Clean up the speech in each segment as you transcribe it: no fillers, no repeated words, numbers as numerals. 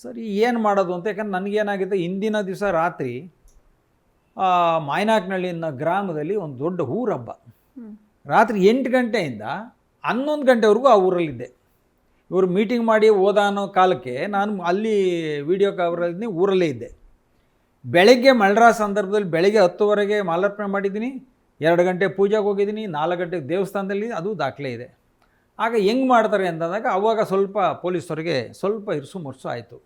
ಸರಿ ಏನು ಮಾಡೋದು ಅಂತ. ಯಾಕಂದ್ರೆ ನನಗೇನಾಗಿದೆ, ಹಿಂದಿನ ದಿವಸ ರಾತ್ರಿ ಮಾಯನಾಕ್ನಹಳ್ಳಿ ಅನ್ನೋ ಗ್ರಾಮದಲ್ಲಿ ಒಂದು ದೊಡ್ಡ ಊರಹಬ್ಬ. ರಾತ್ರಿ 8 ಗಂಟೆಯಿಂದ 11 ಗಂಟೆವರೆಗೂ ಆ ಊರಲ್ಲಿದ್ದೆ. ಇವರು ಮೀಟಿಂಗ್ ಮಾಡಿ ಹೋದ ಅನ್ನೋ ಕಾಲಕ್ಕೆ ನಾನು ಅಲ್ಲಿ ವಿಡಿಯೋ ಕವರಲ್ಲಿ ಊರಲ್ಲೇ ಇದ್ದೆ. ಬೆಳಗ್ಗೆ ಮಳರಾ ಸಂದರ್ಭದಲ್ಲಿ ಬೆಳಗ್ಗೆ 10:30ಗೆ ಮಾಲಾರ್ಪಣೆ ಮಾಡಿದ್ದೀನಿ, 2 ಗಂಟೆ ಪೂಜೆಗೆ ಹೋಗಿದ್ದೀನಿ, 4 ಗಂಟೆಗೆ ದೇವಸ್ಥಾನದಲ್ಲಿ, ಅದು ದಾಖಲೆ ಇದೆ. ಆಗ ಹೆಂಗೆ ಮಾಡ್ತಾರೆ ಅಂತಂದಾಗ ಅವಾಗ ಸ್ವಲ್ಪ ಪೊಲೀಸರಿಗೆ ಸ್ವಲ್ಪ ಇರಿಸು ಮುರ್ಸು ಆಯಿತು.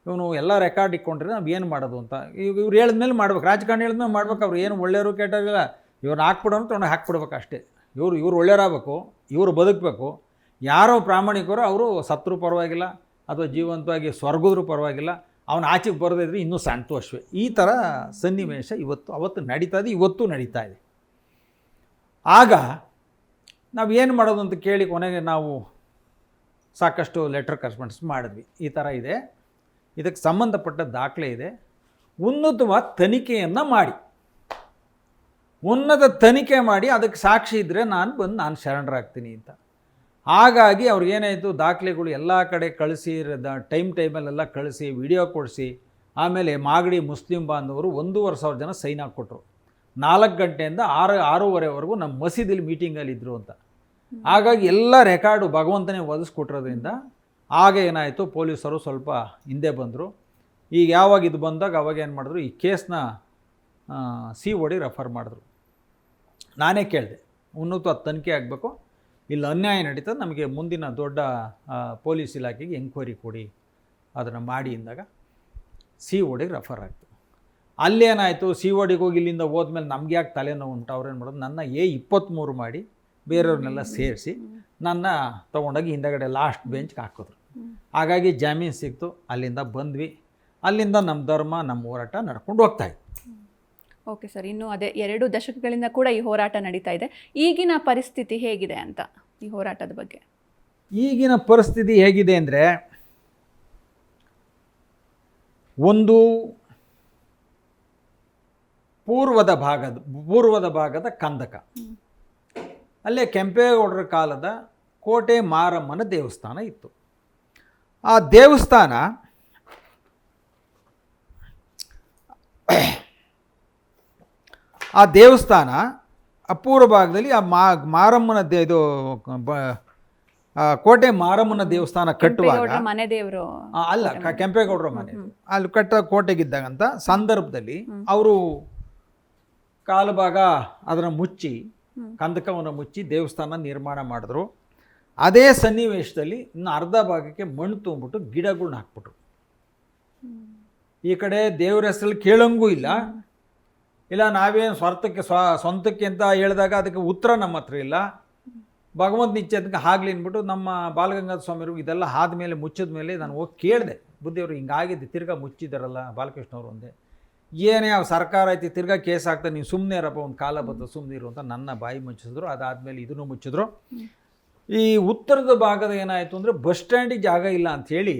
ಇವನು ಎಲ್ಲ ರೆಕಾರ್ಡ್ ಇಟ್ಕೊಂಡ್ರೆ ನಾವು ಏನು ಮಾಡೋದು ಅಂತ. ಇವ್ರು ಹೇಳಿದ್ಮೇಲೆ ಮಾಡ್ಬೇಕು, ರಾಜಕಾರಣ ಹೇಳಿದ್ಮೇಲೆ ಮಾಡ್ಬೇಕು. ಅವ್ರು ಏನು ಒಳ್ಳೆಯವರು ಕೆಟ್ಟವರಿಲ್ಲ, ಇವ್ರನ್ನ ಹಾಕ್ಬಿಡೋನು ತೊಗೊಂಡು ಹಾಕ್ಬಿಡ್ಬೇಕು ಅಷ್ಟೇ. ಇವ್ರು ಒಳ್ಳೆಯರಾಗಬೇಕು, ಇವರು ಬದುಕಬೇಕು. ಯಾರೋ ಪ್ರಾಮಾಣಿಕರು ಅವರು ಸತ್ರು ಪರವಾಗಿಲ್ಲ ಅಥವಾ ಜೀವಂತವಾಗಿ ಸ್ವರ್ಗದ್ರು ಪರವಾಗಿಲ್ಲ, ಅವನ ಆಚೆಗೆ ಬರೋದಿದ್ರೆ ಇನ್ನೂ ಸಂತೋಷವೇ. ಈ ಥರ ಸನ್ನಿವೇಶ ಅವತ್ತು ನಡೀತಾ ಇದೆ, ಇವತ್ತು ನಡೀತಾ ಇದೆ. ಆಗ ನಾವು ಏನು ಮಾಡೋದು ಅಂತ ಕೇಳಿ ಕೊನೆಗೆ ನಾವು ಸಾಕಷ್ಟು ಲೆಟರ್ ಕರೆಸ್ಪಾಂಡೆನ್ಸ್ ಮಾಡಿದ್ವಿ. ಈ ಥರ ಇದೆ, ಇದಕ್ಕೆ ಸಂಬಂಧಪಟ್ಟ ದಾಖಲೆ ಇದೆ, ಉನ್ನತವಾದ ತನಿಖೆಯನ್ನು ಮಾಡಿ, ಉನ್ನತ ತನಿಖೆ ಮಾಡಿ ಅದಕ್ಕೆ ಸಾಕ್ಷಿ ಇದ್ದರೆ ನಾನು ಶರಣರಾಗ್ತೀನಿ ಅಂತ. ಹಾಗಾಗಿ ಅವ್ರಿಗೇನಾಯಿತು, ದಾಖಲೆಗಳು ಎಲ್ಲ ಕಡೆ ಕಳಿಸಿ, ಟೈಮಲ್ಲೆಲ್ಲ ಕಳಿಸಿ, ವಿಡಿಯೋ ಕೊಡಿಸಿ, ಆಮೇಲೆ ಮಾಗಡಿ ಮುಸ್ಲಿಂ ಬಾಂಧವರು 1,500 ಜನ ಸೈನ್ ಹಾಕ್ಕೊಟ್ರು. 4 ಗಂಟೆಯಿಂದ 6:30ವರೆಗೂ ನಮ್ಮ ಮಸೀದಿಲಿ ಮೀಟಿಂಗಲ್ಲಿದ್ದರು ಅಂತ. ಹಾಗಾಗಿ ಎಲ್ಲ ರೆಕಾರ್ಡು ಭಗವಂತನೇ ಒದಗಿಸ್ಕೊಟ್ಟಿರೋದ್ರಿಂದ ಆಗ ಏನಾಯಿತು, ಪೊಲೀಸರು ಸ್ವಲ್ಪ ಹಿಂದೆ ಬಂದರು. ಈಗ ಯಾವಾಗ ಇದು ಬಂದಾಗ ಅವಾಗ ಏನು ಮಾಡಿದ್ರು, ಈ ಕೇಸ್ನ COD ರೆಫರ್ ಮಾಡಿದ್ರು. ನಾನೇ ಕೇಳಿದೆ, ಉನ್ನತ ತನಿಖೆ ಆಗಬೇಕು, ಇಲ್ಲಿ ಅನ್ಯಾಯ ನಡೀತದೆ, ನಮಗೆ ಮುಂದಿನ ದೊಡ್ಡ ಪೊಲೀಸ್ ಇಲಾಖೆಗೆ ಎಂಕ್ವೈರಿ ಕೊಡಿ, ಅದನ್ನು ಮಾಡಿ ಅಂದಾಗ COD ರೆಫರ್ ಆಯಿತು. ಅಲ್ಲೇನಾಯಿತು, CODಗೆ ಹೋಗಿ ಇಲ್ಲಿಂದ ಹೋದ್ಮೇಲೆ ನಮ್ಗೆ ಯಾಕೆ ತಲೆನೋವು ಉಂಟು, ಅವ್ರೇನು ಮಾಡೋದು, ನನ್ನ A23 ಮಾಡಿ ಬೇರೆಯವ್ರನ್ನೆಲ್ಲ ಸೇರಿಸಿ ನನ್ನ ತೊಗೊಂಡೋಗಿ ಹಿಂದಗಡೆ ಲಾಸ್ಟ್ ಬೆಂಚ್ಗೆ ಹಾಕಿದ್ರು. ಹಾಗಾಗಿ ಜಾಮೀನು ಸಿಕ್ತು, ಅಲ್ಲಿಂದ ಬಂದ್ವಿ. ಅಲ್ಲಿಂದ ನಮ್ಮ ಧರ್ಮ, ನಮ್ಮ ಹೋರಾಟ ನಡ್ಕೊಂಡು ಹೋಗ್ತಾಯಿತ್ತು. ಓಕೆ ಸರ್, ಇನ್ನು ಅದೇ 2 ದಶಕಗಳಿಂದ ಕೂಡ ಈ ಹೋರಾಟ ನಡೀತಾ ಇದೆ. ಈಗಿನ ಪರಿಸ್ಥಿತಿ ಹೇಗಿದೆ ಅಂತ, ಈ ಹೋರಾಟದ ಬಗ್ಗೆ? ಈಗಿನ ಪರಿಸ್ಥಿತಿ ಹೇಗಿದೆ ಅಂದರೆ, ಒಂದು ಪೂರ್ವದ ಭಾಗದ ಕಂದಕ, ಅಲ್ಲೇ ಕೆಂಪೇಗೌಡರ ಕಾಲದ ಕೋಟೆ ಮಾರಮ್ಮನ ದೇವಸ್ಥಾನ ಇತ್ತು. ಆ ದೇವಸ್ಥಾನ ಅಪೂರ್ವ ಭಾಗದಲ್ಲಿ ಆ ಮಾರಮ್ಮನ ಇದು ಕೋಟೆ ಮಾರಮ್ಮನ ದೇವಸ್ಥಾನ ಕಟ್ಟುವಾಗ ಮನೆ ದೇವರು ಅಲ್ಲ, ಕೆಂಪೇಗೌಡರ ಮನೆ ಅಲ್ಲಿ ಕೋಟೆಗಿದ್ದಾಗಂತ ಸಂದರ್ಭದಲ್ಲಿ ಅವರು ಕಾಲುಭಾಗ ಅದನ್ನು ಮುಚ್ಚಿ, ಕಂದಕವನ್ನು ಮುಚ್ಚಿ ದೇವಸ್ಥಾನ ನಿರ್ಮಾಣ ಮಾಡಿದ್ರು. ಅದೇ ಸನ್ನಿವೇಶದಲ್ಲಿ ಇನ್ನು ಅರ್ಧ ಭಾಗಕ್ಕೆ ಮಣ್ಣು ತುಂಬಿಬಿಟ್ಟು ಗಿಡಗಳನ್ನ ಹಾಕ್ಬಿಟ್ರು. ಈ ಕಡೆ ದೇವ್ರ ಹೆಸರಲ್ಲಿ ಕೇಳಂಗೂ ಇಲ್ಲ ನಾವೇನು ಸ್ವಂತಕ್ಕೆ ಅಂತ ಹೇಳಿದಾಗ ಅದಕ್ಕೆ ಉತ್ತರ ನಮ್ಮ ಹತ್ರ ಇಲ್ಲ. ಭಗವಂತ ನಿಶ್ಚಯಕ್ಕೆ ಆಗ್ಲಿ ಅಂದ್ಬಿಟ್ಟು ನಮ್ಮ ಬಾಲಗಂಗಾಧರ ಸ್ವಾಮಿಯವರು ಇದೆಲ್ಲ ಆದಮೇಲೆ ಮುಚ್ಚಿದ ಮೇಲೆ ನಾನು ಹೋಗಿ ಕೇಳಿದೆ, ಬುದ್ಧಿಯವರು ಹಿಂಗಾಗಿದೆ, ತಿರ್ಗಾ ಮುಚ್ಚಿದಾರಲ್ಲ ಬಾಲಕೃಷ್ಣವರು ಒಂದೇ, ಏನೇ ಸರ್ಕಾರ ಐತಿ ತಿರ್ಗಾ ಕೇಸ್ ಆಗ್ತಾ, ನೀವು ಸುಮ್ಮನೆ ಇರಪ್ಪ, ಒಂದು ಕಾಲ ಬಂದು ಸುಮ್ಮನೆ ಇರು ಅಂತ ನನ್ನ ಬಾಯಿ ಮುಚ್ಚಿದ್ರು. ಅದಾದಮೇಲೆ ಇದನ್ನು ಮುಚ್ಚಿದ್ರು. ಈ ಉತ್ತರದ ಭಾಗದ ಏನಾಯಿತು ಅಂದರೆ, ಬಸ್ ಸ್ಟ್ಯಾಂಡಿಗೆ ಜಾಗ ಇಲ್ಲ ಅಂಥೇಳಿ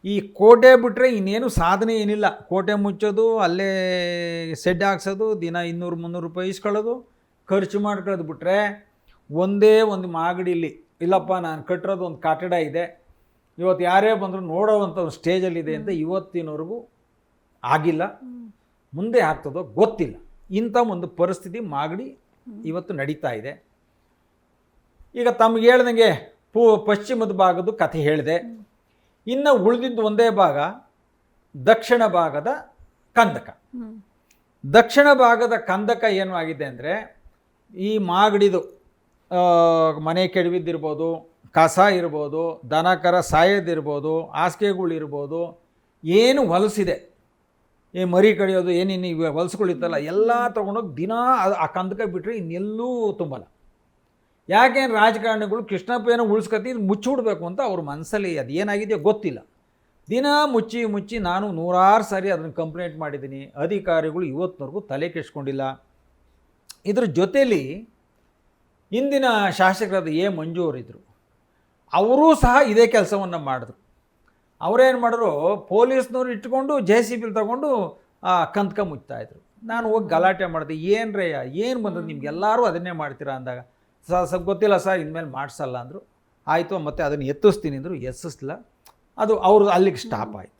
ಈ ಕೋಟೆ ಬಿಟ್ಟರೆ ಇನ್ನೇನು ಸಾಧನೆ ಏನಿಲ್ಲ. ಕೋಟೆ ಮುಚ್ಚೋದು, ಅಲ್ಲೇ ಸೆಡ್ ಹಾಕ್ಸೋದು, ದಿನ 200-300 ರೂಪಾಯಿ ಇಸ್ಕೊಳ್ಳೋದು, ಖರ್ಚು ಮಾಡ್ಕೊಳ್ಳೋದು ಬಿಟ್ಟರೆ ಒಂದೇ ಒಂದು ಮಾಗಡಿಲಿ ಇಲ್ಲಪ್ಪ ನಾನು ಕಟ್ಟಿರೋದು ಒಂದು ಕಟ್ಟಡ ಇದೆ, ಇವತ್ತು ಯಾರೇ ಬಂದರೂ ನೋಡೋವಂಥ ಒಂದು ಸ್ಟೇಜಲ್ಲಿದೆ ಅಂತ ಇವತ್ತಿನವರೆಗೂ ಆಗಿಲ್ಲ. ಮುಂದೆ ಆಗ್ತದೋ ಗೊತ್ತಿಲ್ಲ. ಇಂಥ ಒಂದು ಪರಿಸ್ಥಿತಿ ಮಾಗಡಿ ಇವತ್ತು ನಡೀತಾ ಇದೆ. ಈಗ ತಮಗೆ ಹೇಳ್ದಂಗೆ ಪಶ್ಚಿಮದ ಭಾಗದ ಕಥೆ ಹೇಳಿದೆ. ಇನ್ನು ಉಳಿದಿದ್ದು ಒಂದೇ ಭಾಗ ದಕ್ಷಿಣ ಭಾಗದ ಕಂದಕ. ದಕ್ಷಿಣ ಭಾಗದ ಕಂದಕ ಏನು ಆಗಿದೆ ಅಂದರೆ, ಈ ಮಾಗಡಿದು ಮನೆ ಕೆಡವಿದ್ದಿರ್ಬೋದು, ಕಸ ಇರ್ಬೋದು, ದನ ಕರ ಸಾಯೋದಿರ್ಬೋದು, ಹಾಸಿಗೆಗಳಿರ್ಬೋದು, ಏನು ಹೊಲಸಿದೆ, ಈ ಮರಿ ಕಡಿಯೋದು ಏನೇನು ಇವೆ ಹೊಲಸುಗಳಿತ್ತಲ್ಲ ಎಲ್ಲ ತೊಗೊಂಡೋಗಿ ದಿನ ಆ ಕಂದಕ ಬಿಟ್ಟರೆ ಇನ್ನೆಲ್ಲೂ ತುಂಬಲ್ಲ. ಯಾಕೆಂದ್ರೆ ರಾಜಕಾರಣಿಗಳು ಕೃಷ್ಣಪ್ಪನ ಉಳಿಸ್ಕತ್ತಿ ಇದು ಮುಚ್ಚಿಬಿಡ್ಬೇಕು ಅಂತ ಅವ್ರ ಮನಸ್ಸಲ್ಲಿ ಅದು ಏನಾಗಿದೆಯೋ ಗೊತ್ತಿಲ್ಲ. ದಿನ ಮುಚ್ಚಿ ನಾನು 100 ಸಾರಿ ಅದನ್ನು ಕಂಪ್ಲೇಂಟ್ ಮಾಡಿದ್ದೀನಿ. ಅಧಿಕಾರಿಗಳು ಇವತ್ತಿನವರೆಗೂ ತಲೆ ಕೆಡಿಸ್ಕೊಂಡಿಲ್ಲ. ಇದ್ರ ಜೊತೆಯಲ್ಲಿ ಇಂದಿನ ಶಾಸಕರಾದ ಮಂಜು ಅವರಿದ್ದರು, ಅವರೂ ಸಹ ಇದೇ ಕೆಲಸವನ್ನು ಮಾಡಿದ್ರು. ಅವರೇನು ಮಾಡಿದ್ರು, ಪೊಲೀಸ್ನವ್ರು ಇಟ್ಕೊಂಡು JCB ತಗೊಂಡು ಕಂದಕ ಮುಚ್ತಾಯಿದ್ರು. ನಾನು ಹೋಗಿ ಗಲಾಟೆ ಮಾಡಿದೆ, ಏನು ಬಂದದ್ದು ನಿಮ್ಗೆ, ಎಲ್ಲರೂ ಅದನ್ನೇ ಮಾಡ್ತೀರಾ ಅಂದಾಗ, ಗೊತ್ತಿಲ್ಲ ಸರ್ ಇನ್ಮೇಲೆ ಮಾಡಿಸಲ್ಲ ಅಂದರು. ಆಯಿತು, ಮತ್ತು ಅದನ್ನು ಎತ್ತಿಸ್ತೀನಿ ಅಂದರು, ಎತ್ತಿಸ್ಲಿಲ್ಲ. ಅದು ಅವರು ಅಲ್ಲಿಗೆ ಸ್ಟಾಪ್ ಆಯಿತು.